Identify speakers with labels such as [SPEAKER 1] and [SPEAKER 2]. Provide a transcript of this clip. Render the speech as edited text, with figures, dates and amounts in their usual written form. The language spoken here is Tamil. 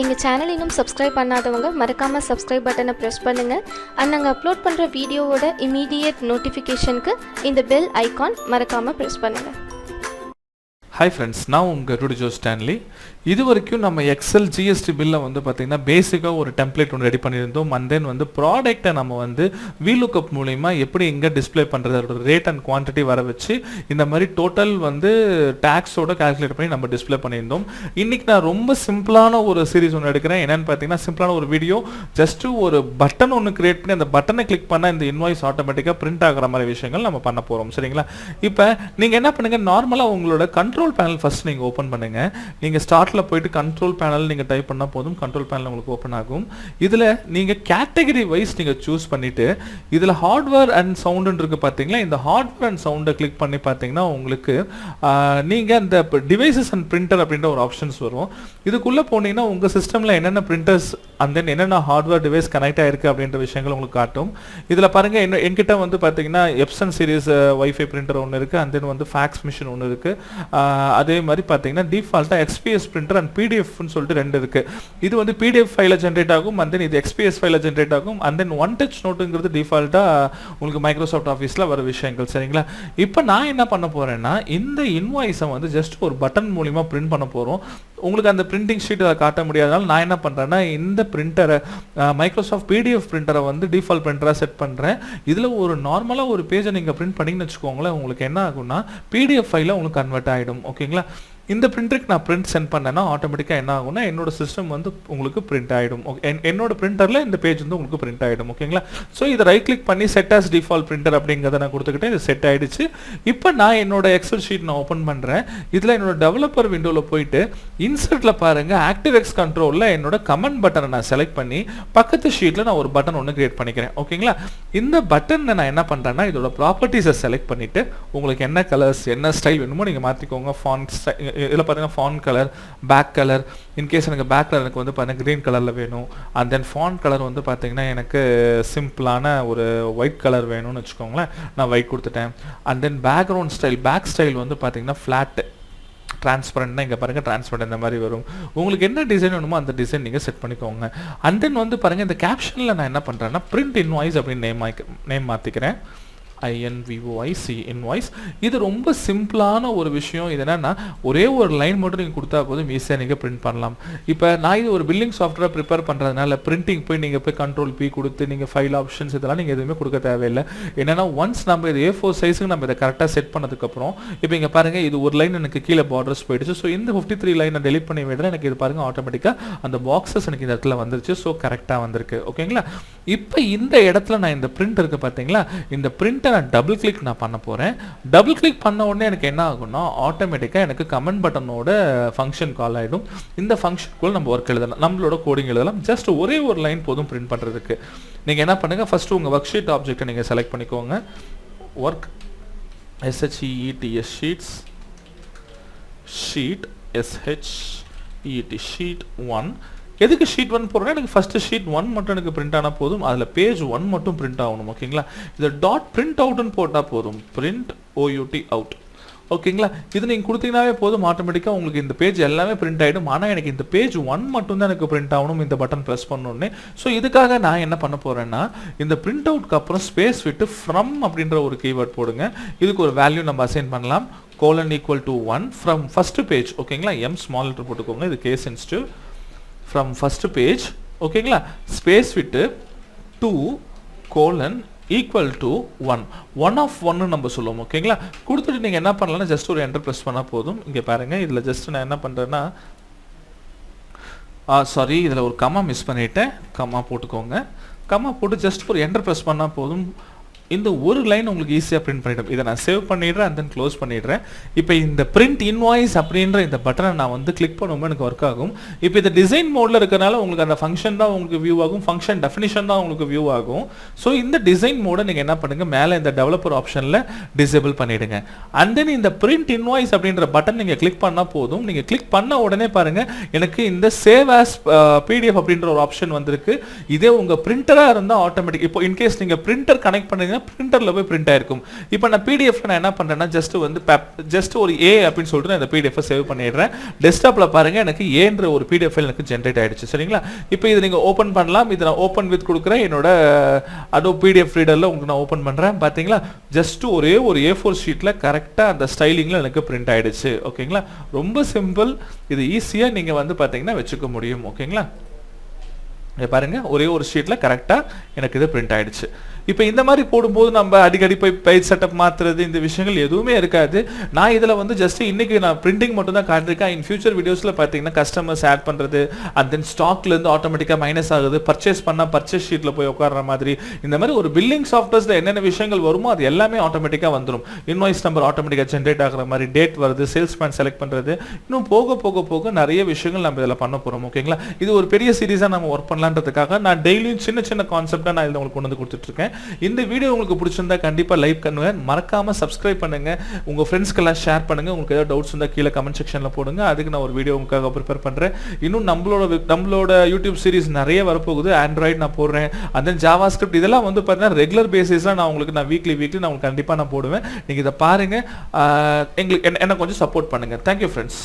[SPEAKER 1] எங்கள் சேனல் இன்னும் சப்ஸ்கிரைப் பண்ணாதவங்க மறக்காமல் சப்ஸ்கிரைப் பட்டனை ப்ரெஸ் பண்ணுங்கள். அண்ட் நாங்கள் அப்லோட் பண்ணுற வீடியோவோட இமீடியட் நோட்டிஃபிகேஷனுக்கு இந்த பெல் ஐகான் மறக்காமல் ப்ரெஸ் பண்ணுங்கள்.
[SPEAKER 2] ஹாய் ஃப்ரெண்ட்ஸ், நான் உங்கள் டுடிஜோ ஸ்டான்லி. இது வரைக்கும் நம்ம எக்ஸல் ஜிஎஸ்டி பில்லை வந்து பார்த்திங்கன்னா பேசிக்காக ஒரு டெம்ப்ளேட் ஒன்று ரெடி பண்ணியிருந்தோம். அண்ட் தென் வந்து ப்ராடக்ட்டை நம்ம வந்து வீலுக்கப் மூலிமா எப்படி எங்கே டிஸ்பிளே பண்ணுறது, அதோட ரேட் அண்ட் குவான்டிட்டி வர வச்சு இந்த மாதிரி டோட்டல் வந்து டேக்ஸோட கால்குலேட் பண்ணி நம்ம டிஸ்பிளே பண்ணியிருந்தோம். இன்றைக்கி நான் ரொம்ப சிம்பிளான ஒரு சீரிஸ் ஒன்று எடுக்கிறேன். என்னென்னு பார்த்தீங்கன்னா சிம்பிளான ஒரு வீடியோ, ஜஸ்ட்டு ஒரு பட்டன் ஒன்று கிரியேட் பண்ணி அந்த பட்டனை கிளிக் பண்ணால் இந்த இன்வாய்ஸ் ஆட்டோமேட்டிக்காக பிரிண்ட் ஆகிற மாதிரி விஷயங்கள் நம்ம பண்ண போகிறோம். சரிங்களா? இப்போ நீங்கள் என்ன பண்ணுங்கள், நார்மலாக உங்களோட கண்ட்ரோல் பேனல் ஃபர்ஸ்ட் நீங்கள் ஓப்பன் பண்ணுங்கள். நீங்கள் ஸ்டார்ட்டில் போயிட்டு கண்ட்ரோல் பேனல் நீங்கள் டைப் பண்ணால் போதும், கண்ட்ரோல் பேனல் உங்களுக்கு ஓப்பன் ஆகும். இதில் நீங்கள் கேட்டகரி வைஸ் நீங்கள் சூஸ் பண்ணிவிட்டு இதில் ஹார்ட்வேர் அண்ட் சவுண்டுன்னு இருக்குது பார்த்தீங்களா, இந்த ஹார்ட்வேர் அண்ட் சவுண்டை கிளிக் பண்ணி பார்த்தீங்கன்னா உங்களுக்கு நீங்கள் அந்த டிவைசஸ் அண்ட் பிரிண்டர் அப்படின்ற ஒரு ஆப்ஷன்ஸ் வரும். இதுக்குள்ளே போனீங்கன்னா உங்கள் சிஸ்டமில் என்னென்ன பிரிண்டர்ஸ் அண்ட் தென் என்னென்ன ஹார்ட்வேர் டிவைஸ் கனெக்ட் ஆகிருக்கு அப்படின்ற விஷயங்கள் உங்களுக்கு காட்டும். இதில் பாருங்கள், என்கிட்ட வந்து பார்த்தீங்கன்னா எப்சன் சீரிஸ் வைஃபை பிரிண்டர் ஒன்று இருக்குது, அண்ட் தென் வந்து ஃபேக்ஸ் மிஷின் ஒன்று இருக்குது. அதே மாதிரி பார்த்தீங்கன்னா டிஃபால்ட்டாக எக்ஸ்பிஎஸ் பிரிண்டர் அண்ட் பிடிஎஃப்னு சொல்லிட்டு ரெண்டு இருக்குது. இது வந்து பிடிஎஃப் ஃபைலில் ஜென்ரேட் ஆகும், அண்ட் தென் இது எக்ஸ்பிஎஸ் ஃபைலில் ஜென்ரேட் ஆகும். அண்ட் தென் ஒன் டச் நோட்டுங்கிறது டிஃபால்ட்டாக உங்களுக்கு மைக்ரோசாஃப்ட் ஆஃபீஸில் வர விஷயங்கள். சரிங்களா? இப்போ நான் என்ன பண்ண போகிறேன்னா இந்த இன்வாய்ஸை வந்து ஜஸ்ட் ஒரு பட்டன் மூலிமா பிரிண்ட் பண்ண போகிறோம். உங்களுக்கு அந்த பிரிண்டிங் ஷீட் அதை காட்ட முடியாதனால நான் என்ன பண்ணுறேன்னா இந்த பிரிண்டரை மைக்ரோசாஃப்ட் பிடிஎஃப் பிரிண்டரை வந்து டிஃபால்ட் பிரிண்டராக செட் பண்ணுறேன். இதில் ஒரு நார்மலாக ஒரு பேஜை நீங்கள் பிரிண்ட் பண்ணிங்கன்னு வச்சுக்கோங்களேன், உங்களுக்கு என்ன ஆகும்னா பிடிஎஃப் ஃபைலில் உங்களுக்கு கன்வெர்ட் ஆகிடும். ஓகேங்களா? இந்த பிரிண்டருக்கு நான் பிரிண்ட் சென்ட் பண்ணேன்னா ஆட்டோமேட்டிக்காக என்ன ஆகும்னா என்னோட சிஸ்டம் வந்து உங்களுக்கு பிரிண்ட் ஆகிடும். என்னோட பிரிண்டரில் இந்த பேஜ் வந்து உங்களுக்கு பிரிண்ட் ஆகிடும். ஓகேங்களா? ஸோ இதை ரைட் கிளிக் பண்ணி செட் ஆஸ் டிஃபால்ட் பிரிண்டர் அப்படிங்கிறத நான் கொடுத்துக்கிட்டேன். இது செட் ஆகிடுச்சு. இப்போ நான் என்னோட எக்ஸல் ஷீட் நான் ஓப்பன் பண்ணுறேன். இதில் என்னோட டெவலப்பர் விண்டோவில் போயிட்டு இன்சர்ட்டில் பாருங்கள், ஆக்டிவ் எக்ஸ் கண்ட்ரோலில் என்னோட கமெண்ட் பட்டனை நான் செலக்ட் பண்ணி பக்கத்து ஷீட்டில் நான் ஒரு பட்டன் ஒன்று கிரியேட் பண்ணிக்கிறேன். ஓகேங்களா? இந்த பட்டனை நான் என்ன பண்ணுறேன்னா இதோட ப்ராப்பர்ட்டிஸை செலக்ட் பண்ணிவிட்டு உங்களுக்கு என்ன கலர்ஸ் என்ன ஸ்டைல் வேணுமோ நீங்கள் மாற்றிக்கோங்க. ஃபாண்ட் இதில் பார்த்தீங்கன்னா font colour, back colour, in case எனக்கு பேக் கலர் எனக்கு வந்து பார்த்தீங்கன்னா க்ரீன் கலரில் வேணும். அண்ட் தென் ஃபாண்ட் கலர் வந்து பார்த்தீங்கன்னா எனக்கு சிம்பிளான ஒரு ஒயிட் கலர் வேணும்னு வச்சுக்கோங்களேன், நான் ஒயிட் கொடுத்துட்டேன். And then background style, back style வந்து பார்த்தீங்கன்னா ஃப்ளாட்டு டிரான்ஸ்பரண்ட்னா இங்கே பாருங்கள் டிரான்ஸ்பரண்ட் இந்த மாதிரி வரும். உங்களுக்கு என்ன டிசைன் வேணுமோ அந்த டிசைன் நீங்கள் செட் பண்ணிக்கோங்க. அண்ட் தென் வந்து பாருங்கள் இந்த கேப்ஷனில் நான் என்ன பண்ணுறேன்னா பிரிண்ட் இன்வாய்ஸ் அப்படின்னு நேம் மாற்றிக்கிறேன். INVOIC invoice. இது ரொம்ப சிம்பிளான ஒரு விஷயம். இது என்னன்னா ஒரே ஒரு லைன் மட்டும் நீங்கள் கொடுத்தா போதும் ஈஸியாக நீங்கள் பிரிண்ட் பண்ணலாம். இப்போ நான் இது ஒரு பில்லிங் சாஃப்ட்வேர் ப்ரிப்பேர் பண்ணுறதுனால பிரிண்டிங் போய் நீங்கள் போய் கண்ட்ரோல் பி கொடுத்து நீங்கள் ஃபைல் ஆப்ஷன்ஸ் இதெல்லாம் நீங்கள் எதுவுமே கொடுக்க தேவையில்லை. என்னென்னா ஒன்ஸ் நம்ம இது A4 சைஸுக்கு நம்ம இதை கரெக்டாக செட் பண்ணதுக்கப்புறம் இப்போ இங்கே பாருங்கள் இது ஒரு லைன் எனக்கு கீழே பார்டர்ஸ் போயிடுச்சு. ஸோ இந்த 53 லைன் நான் டெலிட் பண்ணி விடுறேன். எனக்கு இது பாருங்கள் ஆட்டோமேட்டிக்காக அந்த பாக்ஸஸ் எனக்கு இந்த இடத்துல வந்துருச்சு. ஸோ கரெக்டாக வந்திருக்கு. ஓகேங்களா? இப்போ இந்த இடத்துல நான் இந்த பிரிண்ட் இருக்குது பார்த்தீங்களா, இந்த பிரிண்ட்டை நான் டபுள் கிளிக் நான் பண்ண போகிறேன். டபுள் கிளிக் பண்ண உடனே எனக்கு என்ன ஆகும்னா ஆட்டோமேட்டிக்காக எனக்கு கமெண்ட் பட்டனோட ஃபங்க்ஷன் கால் ஆகிடும். இந்த ஃபங்க்ஷனுக்குள்ள நம்ம ஒர்க் எழுதலாம், நம்மளோட கோடிங் எழுதலாம். ஜஸ்ட் ஒரே ஒரு லைன் போதும் பிரிண்ட் பண்ணுறதுக்கு. நீங்கள் என்ன பண்ணுங்கள், ஃபஸ்ட்டு உங்கள் ஒர்க் ஷீட் ஆப்ஜெக்டை நீங்கள் செலக்ட் பண்ணிக்கோங்க. Work SHEET sheets, sheet SHEET sheet 1. எதுக்கு ஷீட் 1 போடுறேன்னா எனக்கு ஃபஸ்ட்டு ஷீட் 1 மட்டும் எனக்கு பிரிண்ட் ஆனால் போதும், அதில் பேஜ் 1 மட்டும் பிரிண்ட் ஆகணும். ஓகேங்களா? இது டாட் பிரிண்ட் அவுட்னு போட்டால் போதும், பிரிண்ட் OUT அவுட். ஓகேங்களா? இது நீங்கள் கொடுத்தீங்கன்னாவே போதும், ஆட்டோமேட்டிக்காக உங்களுக்கு இந்த பேஜ் எல்லாமே பிரிண்ட் ஆகிடும். ஆனால் எனக்கு இந்த பேஜ் 1 மட்டும் தான் எனக்கு பிரிண்ட் ஆகணும் இந்த பட்டன் ப்ரெஸ் பண்ணோடனே. ஸோ இதுக்காக நான் என்ன பண்ண போகிறேன்னா இந்த பிரிண்ட் அவுட்க்கு அப்புறம் ஸ்பேஸ் விட்டு ஃப்ரம் அப்படின்ற ஒரு கீவேர்ட் போடுங்க. இதுக்கு ஒரு வேல்யூ நம்ம அசைன் பண்ணலாம். :1 ஃப்ரம் ஃபஸ்ட்டு பேஜ். ஓகேங்களா? M ஸ்மால் லெட்டர் போட்டுக்கோங்க, இது case sensitive. From first page. ஓகேங்களா? ஸ்பேஸ் விட்டு 2 :1 1 of 1 நம்ம சொல்லுவோம். ஓகேங்களா? கொடுத்துட்டு நீங்கள் என்ன பண்ணலாம்னா ஜஸ்ட் ஒரு என்டர் ப்ரெஸ் பண்ணால் போதும். இங்கே பாருங்கள், இதில் ஜஸ்ட் நான் என்ன பண்ணுறேன்னா சாரி, இதில் ஒரு கமா மிஸ் பண்ணிவிட்டேன். கமா போட்டுக்கோங்க. கமா போட்டு ஜஸ்ட் ஒரு என்டர் ப்ரெஸ் பண்ணால் போதும். இந்த ஒரு லைன் உங்களுக்கு ஈஸியாக பிரிண்ட் பண்ணிவிடும். இதை நான் சேவ் பண்ணிடுறேன் அண்ட் தென் க்ளோஸ் பண்ணிடுறேன். இப்போ இந்த பிரிண்ட் இன்வாய்ஸ் அப்படின்ற இந்த பட்டனை நான் வந்து கிளிக் பண்ணும்போது எனக்கு ஒர்க் ஆகும். இப்போ இந்த டிசைன் மோடில் இருக்கிறனால உங்களுக்கு அந்த ஃபங்க்ஷன் தான் உங்களுக்கு வியூ ஆகும், ஃபங்க்ஷன் டெஃபினிஷன் தான் உங்களுக்கு வியூ ஆகும். ஸோ இந்த டிசைன் மோடை நீங்கள் என்ன பண்ணுங்கள், மேலே இந்த டெவலப்பர் ஆப்ஷனில் டிசேபிள் பண்ணிவிடுங்க. அண்ட் தென் இந்த பிரிண்ட் இன்வாய்ஸ் அப்படின்ற பட்டன் நீங்கள் கிளிக் பண்ணால் போதும். நீங்கள் கிளிக் பண்ண உடனே பாருங்கள் எனக்கு இந்த சேவ் ஆஸ் PDF அப்படின்ற ஒரு ஆப்ஷன் வந்திருக்கு. இதே உங்கள் பிரிண்டராக இருந்தால் ஆட்டோமேட்டிக் இப்போ இன்கேஸ் நீங்கள் பிரிண்டர் கனெக்ட் பண்ணுறீங்கன்னா பார்த்தீங்கன்னா பிரிண்டரில் போய் பிரிண்ட் ஆயிருக்கும். இப்போ நான் பிடிஎஃப் நான் என்ன பண்ணுறேன்னா ஜஸ்ட் ஒரு ஏ அப்படின்னு சொல்லிட்டு நான் இந்த பிடிஎஃப் சேவ் பண்ணிடுறேன். டெஸ்க்டாப்பில் பாருங்கள் எனக்கு ஏன்ற ஒரு பிடிஎஃப் ஃபைல் எனக்கு ஜென்ரேட் ஆயிடுச்சு. சரிங்களா? இப்போ இது நீங்கள் ஓப்பன் பண்ணலாம். இதை நான் ஓப்பன் வித் கொடுக்குறேன். என்னோட அதோ பிடிஎஃப் ரீடரில் உங்களுக்கு நான் ஓப்பன் பண்ணுறேன். பார்த்தீங்களா? ஜஸ்ட் ஒரே ஒரு A4 ஷீட்டில் கரெக்டாக அந்த ஸ்டைலிங்கில் எனக்கு பிரிண்ட் ஆயிடுச்சு. ஓகேங்களா? ரொம்ப சிம்பிள். இது ஈஸியாக நீங்கள் வந்து பார்த்தீங்கன்னா வச்சுக்க முடியும். ஓகேங்களா? பாருங்க ஒரே ஒரு ஷீட்ல கரெக்டா எனக்கு இது பிரிண்ட் ஆயிடுச்சு. இப்போ இந்த மாதிரி போடும்போது நம்ம அடிக்கடி போய் பேஜ் செட்டப் மாத்துறது இந்த விஷயங்கள் எதுவுமே இருக்காது. நான் இதில் வந்து ஜஸ்ட் இன்னைக்கு நான் பிரிண்டிங் மட்டும் தான் காட்டிருக்கேன். இன் ஃபியூச்சர் வீடியோஸில் பார்த்தீங்கன்னா கஸ்டமர்ஸ் ஆட் பண்ணுறது அண்ட் தென் ஸ்டாக்லேருந்து ஆட்டோமேட்டிக்காக மைனஸ் ஆகுது, பர்ச்சேஸ் பண்ணால் பர்ச்சேஸ் ஷீட்டில் போய் உட்கார்ற மாதிரி இந்த மாதிரி ஒரு பில்லிங் சாஃப்ட்வேர்ஸில் என்னென்ன விஷயங்கள் வருமோ அது எல்லாமே ஆட்டோமேட்டிக்காக வந்துடும். இன்வாய்ஸ் நம்பர் ஆட்டோமேட்டிக்காக ஜென்ரேட் ஆகிற மாதிரி, டேட் வருது, சேல்ஸ்மேன் செலக்ட் பண்ணுறது, இன்னும் போக போக போக நிறைய விஷயங்கள் நம்ம இதில் பண்ண போகிறோம். ஓகேங்களா? இது ஒரு பெரிய சீரீஸாக நம்ம ஒர்க் பண்ணலான்றதுக்காக நான் டெய்லியும் சின்ன சின்ன கான்செப்டாக நான் இதில் உங்களுக்கு கொண்டு வந்து கொடுத்துட்ருக்கேன். இந்த வீடியோ உங்களுக்கு பிடிச்சிருந்தா கண்டிப்பா லைக் பண்ணுங்க, மறக்காம சப்ஸ்கிரைப் பண்ணுங்க, உங்க ஃப்ரெண்ட்ஸ்க்கெல்லாம் ஷேர் பண்ணுங்க. உங்களுக்கு ஏதாவது டவுட்ஸ் இருந்தா கீழே கமெண்ட் செக்ஷன்ல போடுங்க. அதுக்கு நான் ஒரு வீடியோ உங்களுக்காக ப்ரிப்பேர் பண்றேன். இன்னும் நம்மளோட யூடியூப் சீரிஸ் நிறைய வரப்போகுது. ஆண்ட்ராய்டு நான் போடுறேன், and then ஜாவாஸ்கிரிப்ட் இதெல்லாம் வந்து பார்த்தீங்கன்னா ரெகுலர் பேசிஸாக நான் வீக்லி நான் உங்களுக்கு கண்டிப்பா நான் போடுவேன். நீங்க இதை பாருங்க, எங்களுக்கு என்ன கொஞ்சம் சப்போர்ட் பண்ணுங்க. Thank you friends.